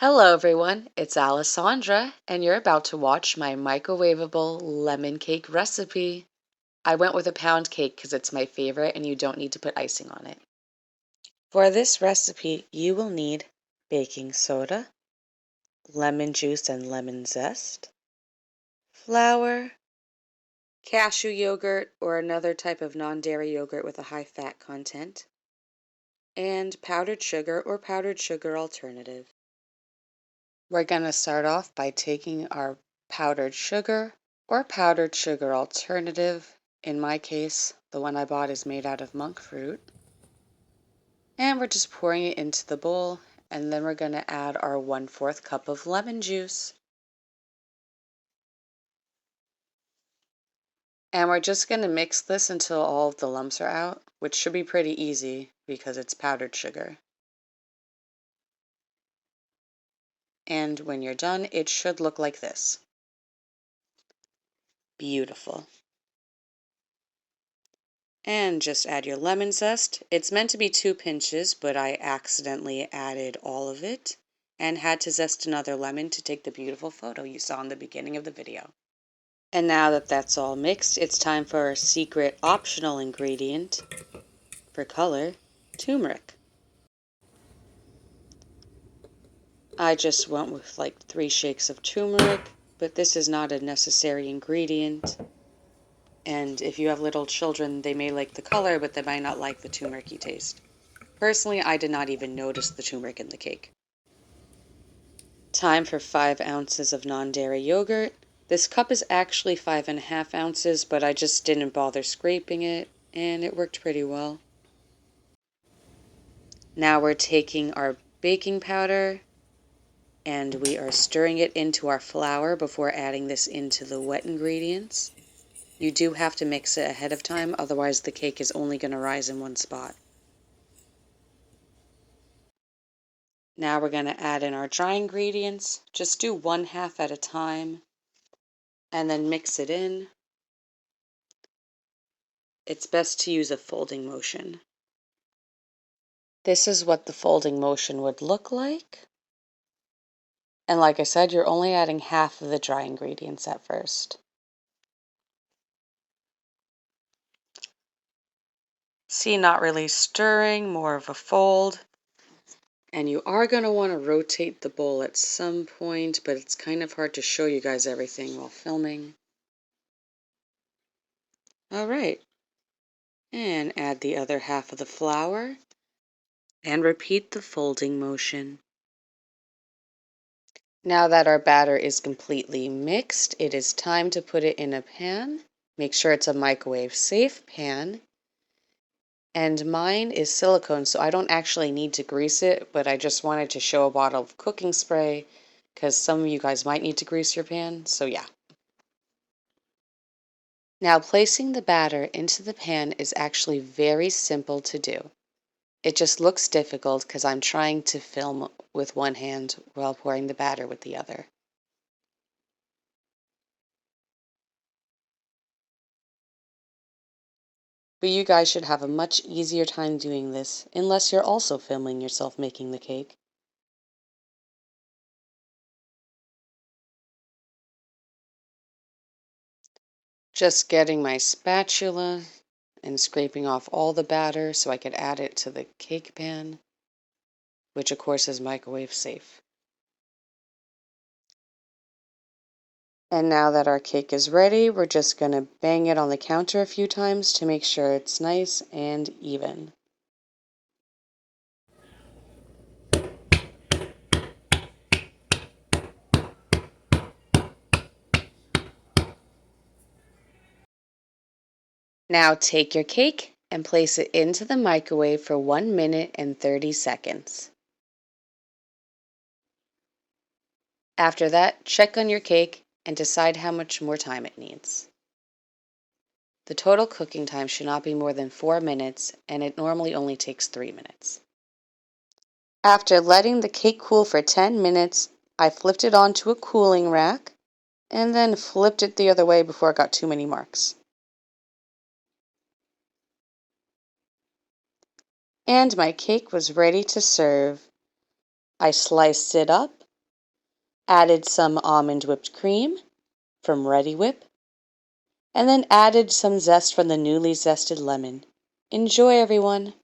Hello everyone, it's Alessandra, and you're about to watch my microwavable lemon cake recipe. I went with a pound cake because it's my favorite and you don't need to put icing on it. For this recipe, you will need baking soda, lemon juice and lemon zest, flour, cashew yogurt or another type of non-dairy yogurt with a high fat content, and powdered sugar or powdered sugar alternative. We're going to start off by taking our powdered sugar or powdered sugar alternative. In my case, the one I bought is made out of monk fruit. And we're just pouring it into the bowl, and then we're going to add our 1/4 cup of lemon juice. And we're just going to mix this until all of the lumps are out, which should be pretty easy because it's powdered sugar. And when you're done, it should look like this. Beautiful. And just add your lemon zest. It's meant to be 2 pinches, but I accidentally added all of it and had to zest another lemon to take the beautiful photo you saw in the beginning of the video. And now that that's all mixed, it's time for our secret optional ingredient for color, turmeric. I just went with like 3 shakes of turmeric, but this is not a necessary ingredient. And if you have little children, they may like the color, but they might not like the turmericy taste. Personally, I did not even notice the turmeric in the cake. Time for 5 ounces of non-dairy yogurt. This cup is actually 5½ ounces, but I just didn't bother scraping it, and it worked pretty well. Now we're taking our baking powder, and we are stirring it into our flour before adding this into the wet ingredients. You do have to mix it ahead of time, otherwise the cake is only going to rise in one spot. Now we're going to add in our dry ingredients. Just do 1/2 at a time and then mix it in. It's best to use a folding motion. This is what the folding motion would look like. And like I said, you're only adding half of the dry ingredients at first. See, not really stirring, more of a fold. And you are going to want to rotate the bowl at some point, but it's kind of hard to show you guys everything while filming. Alright. And add the other half of the flour. And repeat the folding motion. Now that our batter is completely mixed, it is time to put it in a pan. Make sure it's a microwave safe pan. And mine is silicone, so I don't actually need to grease it, but I just wanted to show a bottle of cooking spray because some of you guys might need to grease your pan, so yeah. Now placing the batter into the pan is actually very simple to do. It just looks difficult because I'm trying to film with one hand while pouring the batter with the other. But you guys should have a much easier time doing this, unless you're also filming yourself making the cake. Just getting my spatula and scraping off all the batter so I could add it to the cake pan, which of course is microwave safe. And now that our cake is ready, we're just going to bang it on the counter a few times to make sure it's nice and even. Now take your cake and place it into the microwave for 1 minute and 30 seconds. After that, check on your cake and decide how much more time it needs. The total cooking time should not be more than 4 minutes, and it normally only takes 3 minutes. After letting the cake cool for 10 minutes, I flipped it onto a cooling rack and then flipped it the other way before it got too many marks. And my cake was ready to serve. I sliced it up added some almond whipped cream from Ready Whip, and then added some zest from the newly zested lemon. Enjoy, everyone!